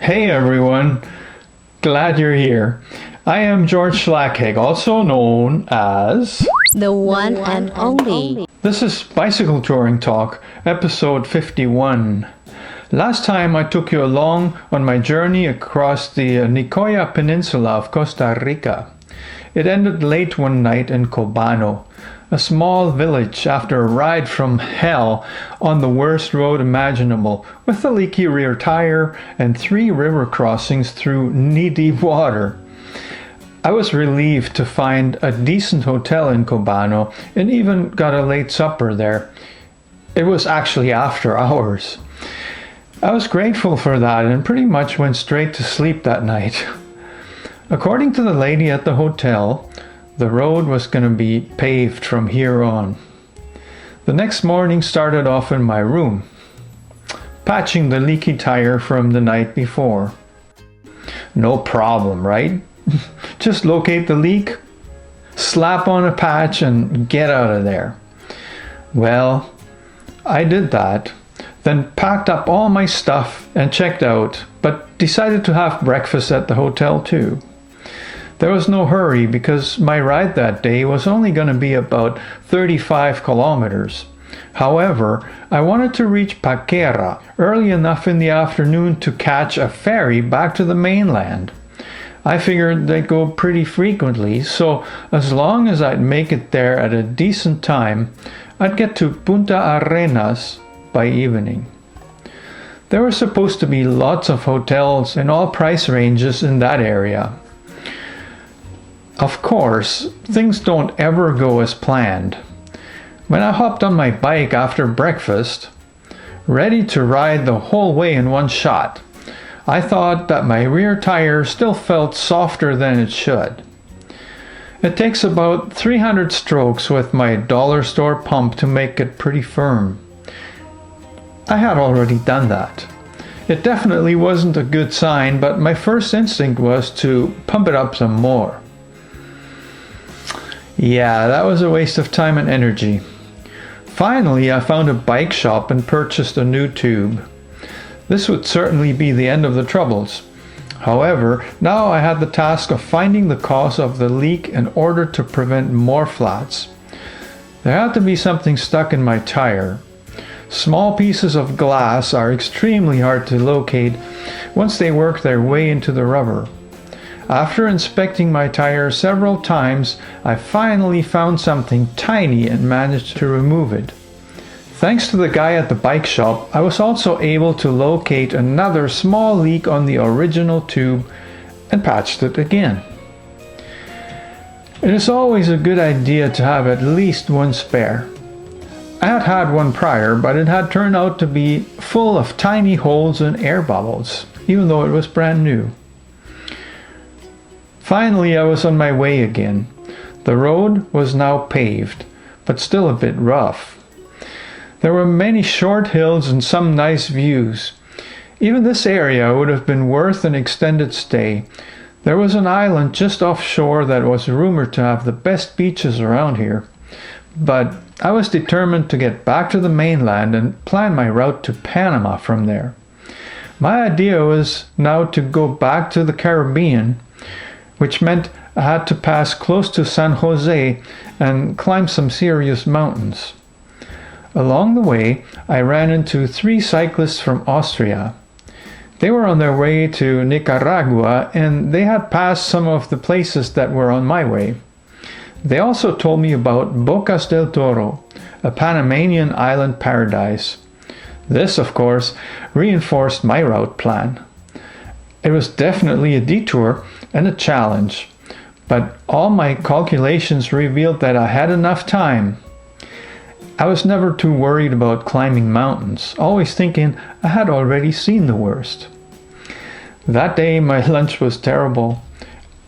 Hey everyone, glad you're here. I am George Schlackheg, also known as the one and only. This is Bicycle Touring Talk, episode 51. Last time I took you along on my journey across the Nicoya Peninsula of Costa Rica. It ended late one night in Cobano, a small village after a ride from hell on the worst road imaginable, with a leaky rear tire and 3 river crossings through knee-deep water. I was relieved to find a decent hotel in Cobano and even got a late supper there. It was actually after hours. I was grateful for that and pretty much went straight to sleep that night. According to the lady at the hotel, the road was going to be paved from here on. The next morning started off in my room, patching the leaky tire from the night before. No problem, right? Just locate the leak, slap on a patch, and get out of there. Well, I did that, then packed up all my stuff and checked out, but decided to have breakfast at the hotel too. There was no hurry because my ride that day was only going to be about 35 kilometers. However, I wanted to reach Paquera early enough in the afternoon to catch a ferry back to the mainland. I figured they'd go pretty frequently, so as long as I'd make it there at a decent time, I'd get to Punta Arenas by evening. There were supposed to be lots of hotels in all price ranges in that area. Of course, things don't ever go as planned. When I hopped on my bike after breakfast, ready to ride the whole way in one shot, I thought that my rear tire still felt softer than it should. It takes about 300 strokes with my dollar store pump to make it pretty firm. I had already done that. It definitely wasn't a good sign, but my first instinct was to pump it up some more. Yeah, that was a waste of time and energy. Finally, I found a bike shop and purchased a new tube. This would certainly be the end of the troubles. However, now I had the task of finding the cause of the leak in order to prevent more flats. There had to be something stuck in my tire. Small pieces of glass are extremely hard to locate once they work their way into the rubber. After inspecting my tire several times, I finally found something tiny and managed to remove it. Thanks to the guy at the bike shop, I was also able to locate another small leak on the original tube and patched it again. It is always a good idea to have at least one spare. I had had one prior, but it had turned out to be full of tiny holes and air bubbles, even though it was brand new. Finally, I was on my way again. The road was now paved, but still a bit rough. There were many short hills and some nice views. Even this area would have been worth an extended stay. There was an island just offshore that was rumored to have the best beaches around here. But I was determined to get back to the mainland and plan my route to Panama from there. My idea was now to go back to the Caribbean, which meant I had to pass close to San Jose and climb some serious mountains. Along the way, I ran into 3 cyclists from Austria. They were on their way to Nicaragua and they had passed some of the places that were on my way. They also told me about Bocas del Toro, a Panamanian island paradise. This, of course, reinforced my route plan. It was definitely a detour and a challenge, but all my calculations revealed that I had enough time. I was never too worried about climbing mountains, always thinking I had already seen the worst. That day my lunch was terrible.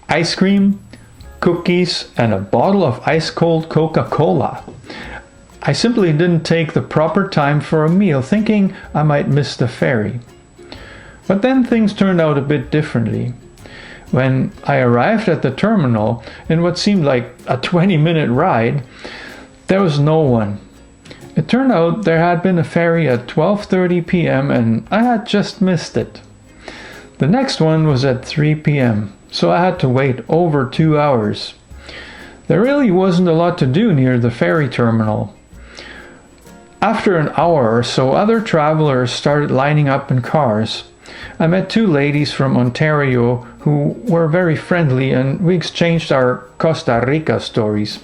Ice cream, cookies, and a bottle of ice-cold Coca-Cola. I simply didn't take the proper time for a meal, thinking I might miss the ferry. But then things turned out a bit differently. When I arrived at the terminal in what seemed like a 20-minute ride, there was no one. It turned out there had been a ferry at 12:30 p.m. and I had just missed it. The next one was at 3 p.m., so I had to wait over 2 hours. There really wasn't a lot to do near the ferry terminal. After an hour or so, other travelers started lining up in cars. I met two ladies from Ontario who were very friendly, and we exchanged our Costa Rica stories.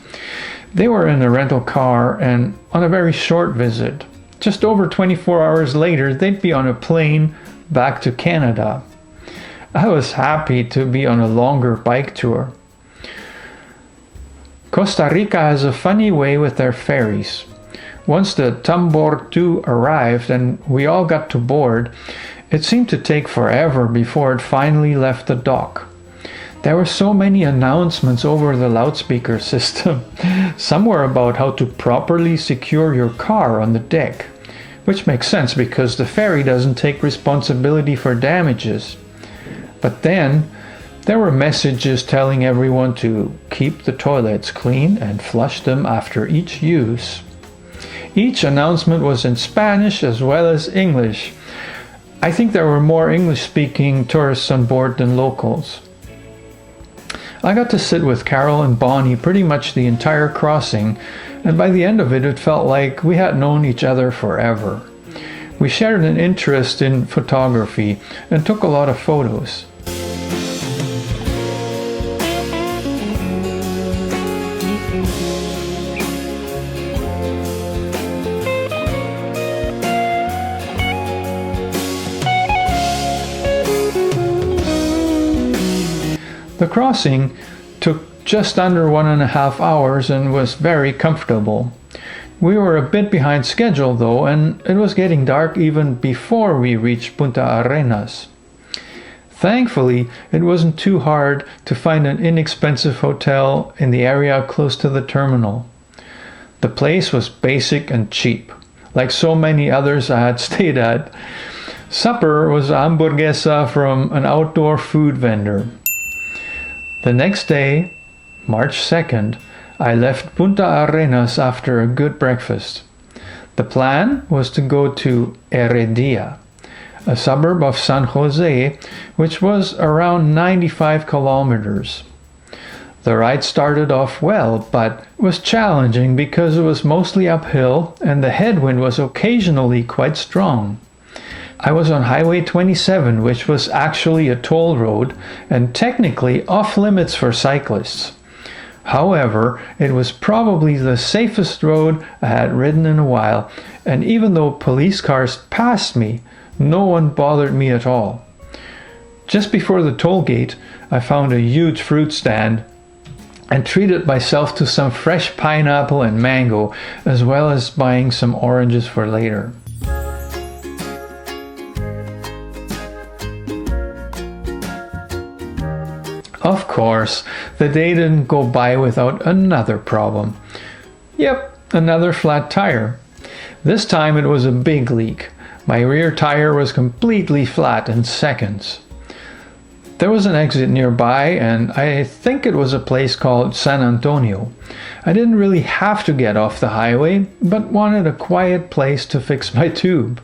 They were in a rental car and on a very short visit. Just over 24 hours later, they'd be on a plane back to Canada. I was happy to be on a longer bike tour. Costa Rica has a funny way with their ferries. Once the Tambor 2 arrived and we all got to board, it seemed to take forever before it finally left the dock. There were so many announcements over the loudspeaker system. Some were about how to properly secure your car on the deck, which makes sense because the ferry doesn't take responsibility for damages. But then there were messages telling everyone to keep the toilets clean and flush them after each use. Each announcement was in Spanish as well as English. I think there were more English-speaking tourists on board than locals. I got to sit with Carol and Bonnie pretty much the entire crossing, and by the end of it, it felt like we had known each other forever. We shared an interest in photography and took a lot of photos. The crossing took just under 1.5 hours and was very comfortable. We were a bit behind schedule though, and it was getting dark even before we reached Punta Arenas. Thankfully, it wasn't too hard to find an inexpensive hotel in the area close to the terminal. The place was basic and cheap, like so many others I had stayed at. Supper was hamburguesa from an outdoor food vendor. The next day, March 2nd, I left Punta Arenas after a good breakfast. The plan was to go to Heredia, a suburb of San Jose, which was around 95 kilometers. The ride started off well, but was challenging because it was mostly uphill and the headwind was occasionally quite strong. I was on Highway 27, which was actually a toll road and technically off-limits for cyclists. However, it was probably the safest road I had ridden in a while, and even though police cars passed me, no one bothered me at all. Just before the toll gate, I found a huge fruit stand and treated myself to some fresh pineapple and mango, as well as buying some oranges for later. Of course, the day didn't go by without another problem. Yep, another flat tire. This time it was a big leak. My rear tire was completely flat in seconds. There was an exit nearby, and I think it was a place called San Antonio. I didn't really have to get off the highway, but wanted a quiet place to fix my tube.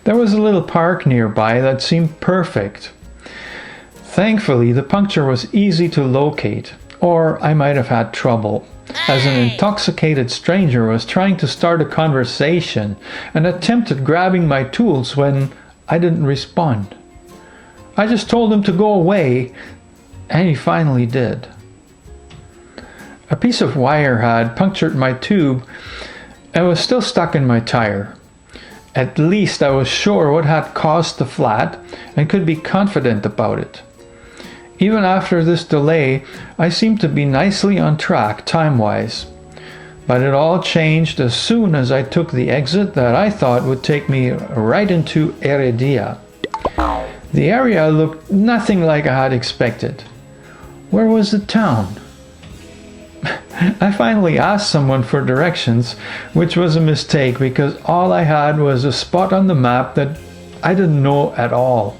There was a little park nearby that seemed perfect. Thankfully, the puncture was easy to locate, or I might have had trouble, as an intoxicated stranger was trying to start a conversation and attempted grabbing my tools when I didn't respond. I just told him to go away, and he finally did. A piece of wire had punctured my tube and was still stuck in my tire. At least I was sure what had caused the flat and could be confident about it. Even after this delay, I seemed to be nicely on track time-wise. But it all changed as soon as I took the exit that I thought would take me right into Heredia. The area looked nothing like I had expected. Where was the town? I finally asked someone for directions, which was a mistake because all I had was a spot on the map that I didn't know at all.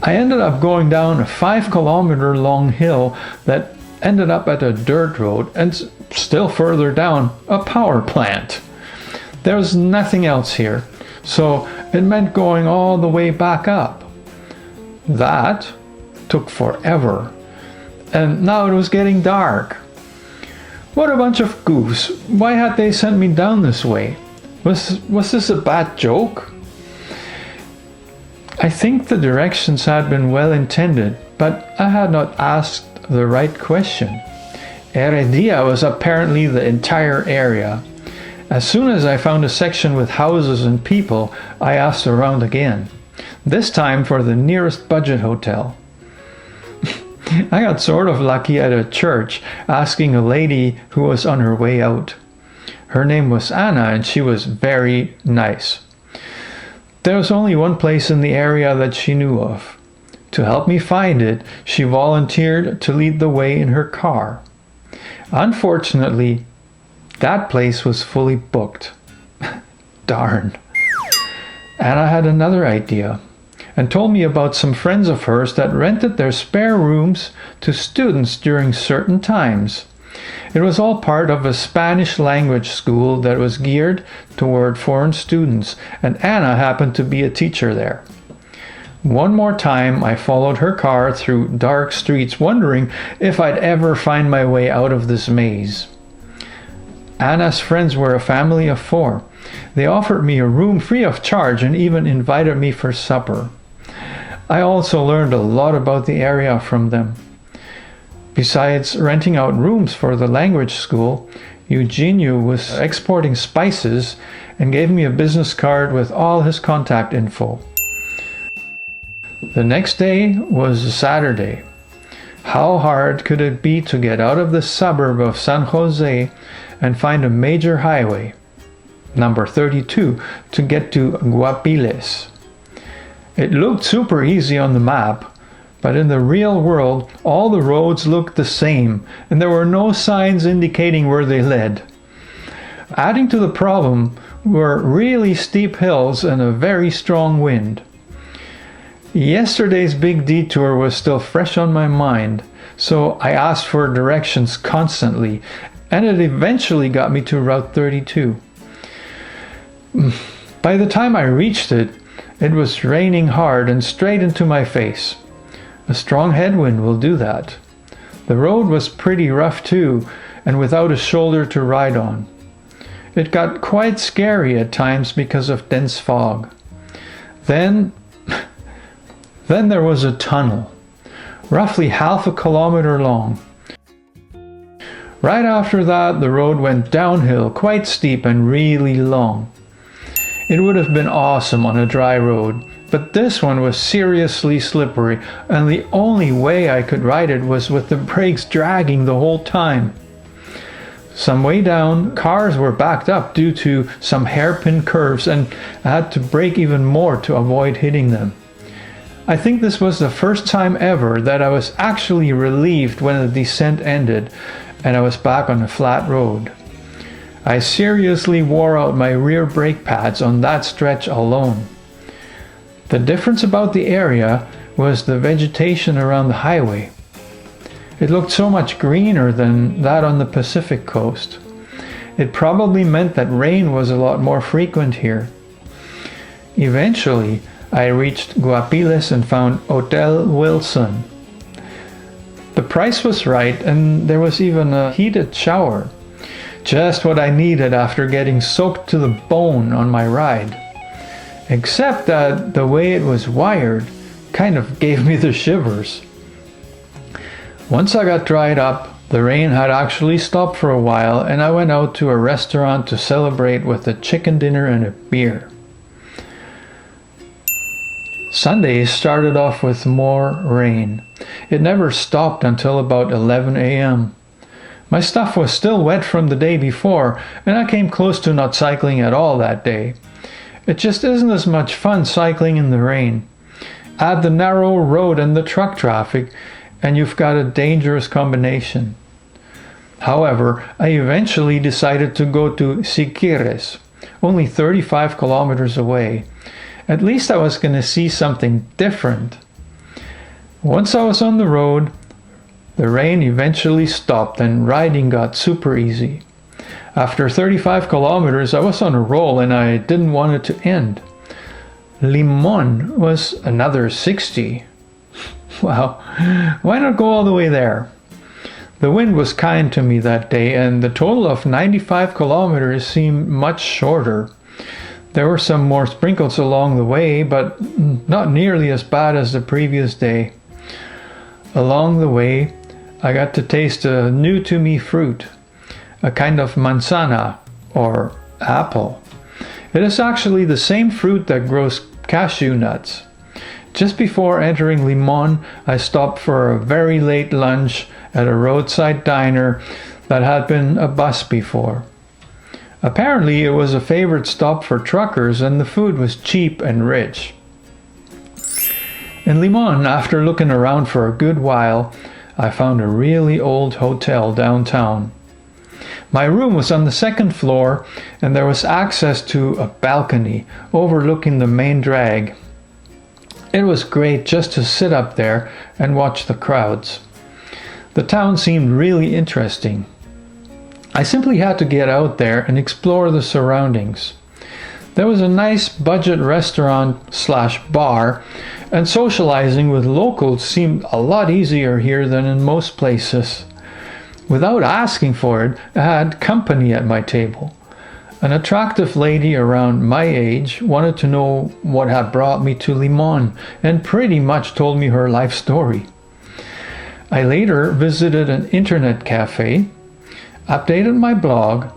I ended up going down a 5-kilometer long hill that ended up at a dirt road and still further down a power plant. There was nothing else here. so it meant going all the way back up. That took forever, and now it was getting dark. What a bunch of goofs. Why had they sent me down this way? Was this a bad joke? I think the directions had been well intended, but I had not asked the right question. Heredia was apparently the entire area. As soon as I found a section with houses and people, I asked around again, this time for the nearest budget hotel. I got sort of lucky at a church, asking a lady who was on her way out. Her name was Anna, and she was very nice. There was only one place in the area that she knew of. To help me find it, she volunteered to lead the way in her car. Unfortunately, that place was fully booked. Darn. Anna had another idea and told me about some friends of hers that rented their spare rooms to students during certain times. It was all part of a Spanish language school that was geared toward foreign students, and Anna happened to be a teacher there. One more time, I followed her car through dark streets, wondering if I'd ever find my way out of this maze. Anna's friends were a family of 4. They offered me a room free of charge and even invited me for supper. I also learned a lot about the area from them. Besides renting out rooms for the language school, Eugenio was exporting spices and gave me a business card with all his contact info. The next day was a Saturday. How hard could it be to get out of the suburb of San Jose and find a major highway, number 32, to get to Guapiles? It looked super easy on the map, but in the real world, all the roads looked the same, and there were no signs indicating where they led. Adding to the problem were really steep hills and a very strong wind. Yesterday's big detour was still fresh on my mind, so I asked for directions constantly, and it eventually got me to Route 32. By the time I reached it, it was raining hard and straight into my face. A strong headwind will do that. The road was pretty rough too, and without a shoulder to ride on. It got quite scary at times because of dense fog. Then there was a tunnel, roughly half a kilometer long. Right after that, the road went downhill, quite steep and really long. It would have been awesome on a dry road, but this one was seriously slippery, and the only way I could ride it was with the brakes dragging the whole time. Some way down, cars were backed up due to some hairpin curves, and I had to brake even more to avoid hitting them. I think this was the first time ever that I was actually relieved when the descent ended and I was back on a flat road. I seriously wore out my rear brake pads on that stretch alone. The difference about the area was the vegetation around the highway. It looked so much greener than that on the Pacific coast. It probably meant that rain was a lot more frequent here. Eventually, I reached Guapiles and found Hotel Wilson. The price was right, and there was even a heated shower. Just what I needed after getting soaked to the bone on my ride. Except that the way it was wired kind of gave me the shivers. Once I got dried up, the rain had actually stopped for a while, and I went out to a restaurant to celebrate with a chicken dinner and a beer. Sunday started off with more rain. It never stopped until about 11 a.m. My stuff was still wet from the day before, and I came close to not cycling at all that day. It just isn't as much fun cycling in the rain. Add the narrow road and the truck traffic, and you've got a dangerous combination. However, I eventually decided to go to Siquirres, only 35 kilometers away. At least I was going to see something different. Once I was on the road, the rain eventually stopped and riding got super easy. After 35 kilometers, I was on a roll and I didn't want it to end. Limon was another 60. Well, why not go all the way there? The wind was kind to me that day, and the total of 95 kilometers seemed much shorter. There were some more sprinkles along the way, but not nearly as bad as the previous day. Along the way, I got to taste a new-to-me fruit, a kind of manzana, or apple. It is actually the same fruit that grows cashew nuts. Just before entering Limon, I stopped for a very late lunch at a roadside diner that had been a bus before. Apparently, it was a favorite stop for truckers, and the food was cheap and rich. In Limon, after looking around for a good while, I found a really old hotel downtown. My room was on the second floor, and there was access to a balcony overlooking the main drag. It was great just to sit up there and watch the crowds. The town seemed really interesting. I simply had to get out there and explore the surroundings. There was a nice budget restaurant/bar, and socializing with locals seemed a lot easier here than in most places. Without asking for it, I had company at my table. An attractive lady around my age wanted to know what had brought me to Limon and pretty much told me her life story. I later visited an internet cafe, updated my blog,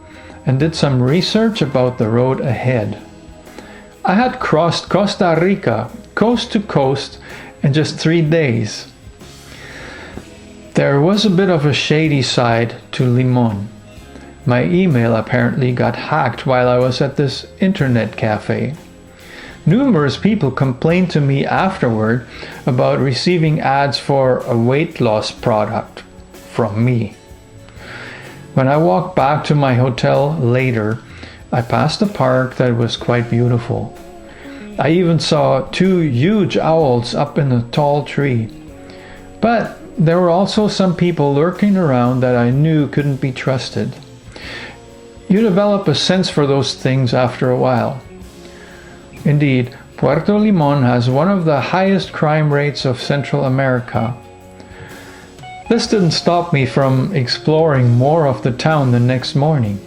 and did some research about the road ahead. I had crossed Costa Rica coast to coast in just 3 days. There was a bit of a shady side to Limon. My email apparently got hacked while I was at this internet cafe. Numerous people complained to me afterward about receiving ads for a weight loss product from me. When I walked back to my hotel later, I passed a park that was quite beautiful. I even saw 2 huge owls up in a tall tree. But there were also some people lurking around that I knew couldn't be trusted. You develop a sense for those things after a while. Indeed, Puerto Limon has one of the highest crime rates of Central America. This didn't stop me from exploring more of the town the next morning.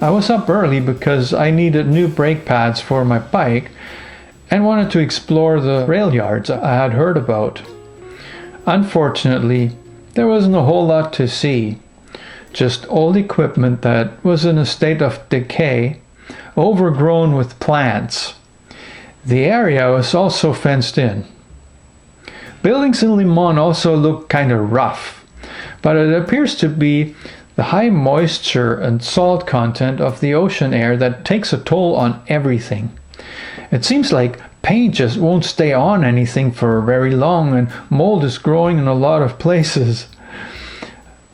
I was up early because I needed new brake pads for my bike and wanted to explore the rail yards I had heard about. Unfortunately, there wasn't a whole lot to see. Just old equipment that was in a state of decay, overgrown with plants. The area was also fenced in. Buildings in Limon also look kind of rough, but it appears to be the high moisture and salt content of the ocean air that takes a toll on everything. It seems like paint just won't stay on anything for very long, and mold is growing in a lot of places.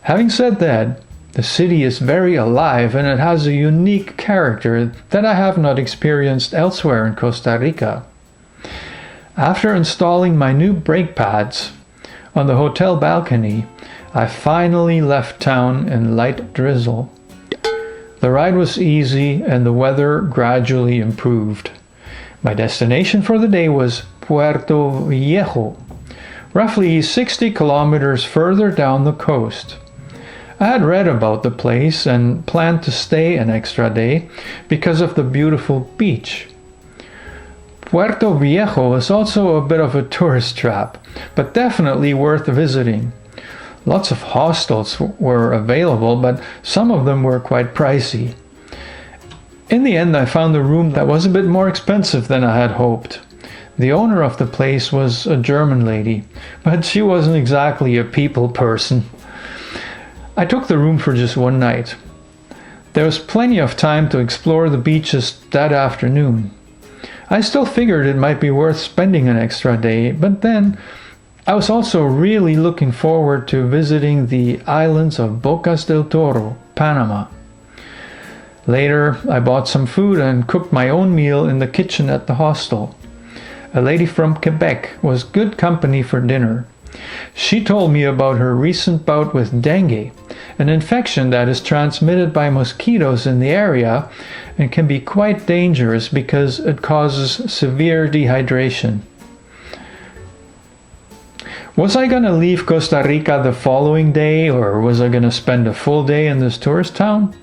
Having said that, the city is very alive, and it has a unique character that I have not experienced elsewhere in Costa Rica. After installing my new brake pads on the hotel balcony, I finally left town in light drizzle. The ride was easy and the weather gradually improved. My destination for the day was Puerto Viejo, roughly 60 kilometers further down the coast. I had read about the place and planned to stay an extra day because of the beautiful beach. Puerto Viejo is also a bit of a tourist trap, but definitely worth visiting. Lots of hostels were available, but some of them were quite pricey. In the end, I found a room that was a bit more expensive than I had hoped. The owner of the place was a German lady, but she wasn't exactly a people person. I took the room for just 1 night. There was plenty of time to explore the beaches that afternoon. I still figured it might be worth spending an extra day, but then I was also really looking forward to visiting the islands of Bocas del Toro, Panama. Later, I bought some food and cooked my own meal in the kitchen at the hostel. A lady from Quebec was good company for dinner. She told me about her recent bout with dengue, an infection that is transmitted by mosquitoes in the area and can be quite dangerous because it causes severe dehydration. Was I going to leave Costa Rica the following day, or was I going to spend a full day in this tourist town?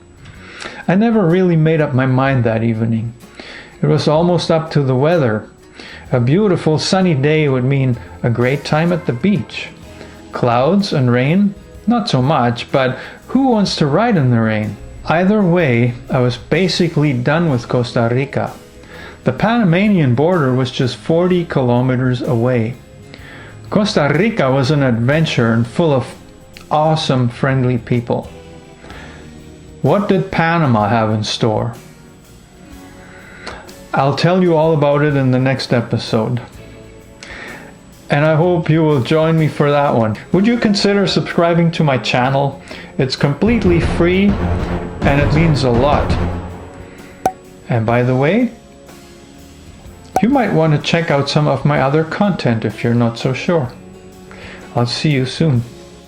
I never really made up my mind that evening. It was almost up to the weather. A beautiful sunny day would mean a great time at the beach. Clouds and rain? Not so much, but who wants to ride in the rain? Either way, I was basically done with Costa Rica. The Panamanian border was just 40 kilometers away. Costa Rica was an adventure and full of awesome, friendly people. What did Panama have in store? I'll tell you all about it in the next episode. And I hope you will join me for that one. Would you consider subscribing to my channel? It's completely free and it means a lot. And by the way, you might want to check out some of my other content if you're not so sure. I'll see you soon.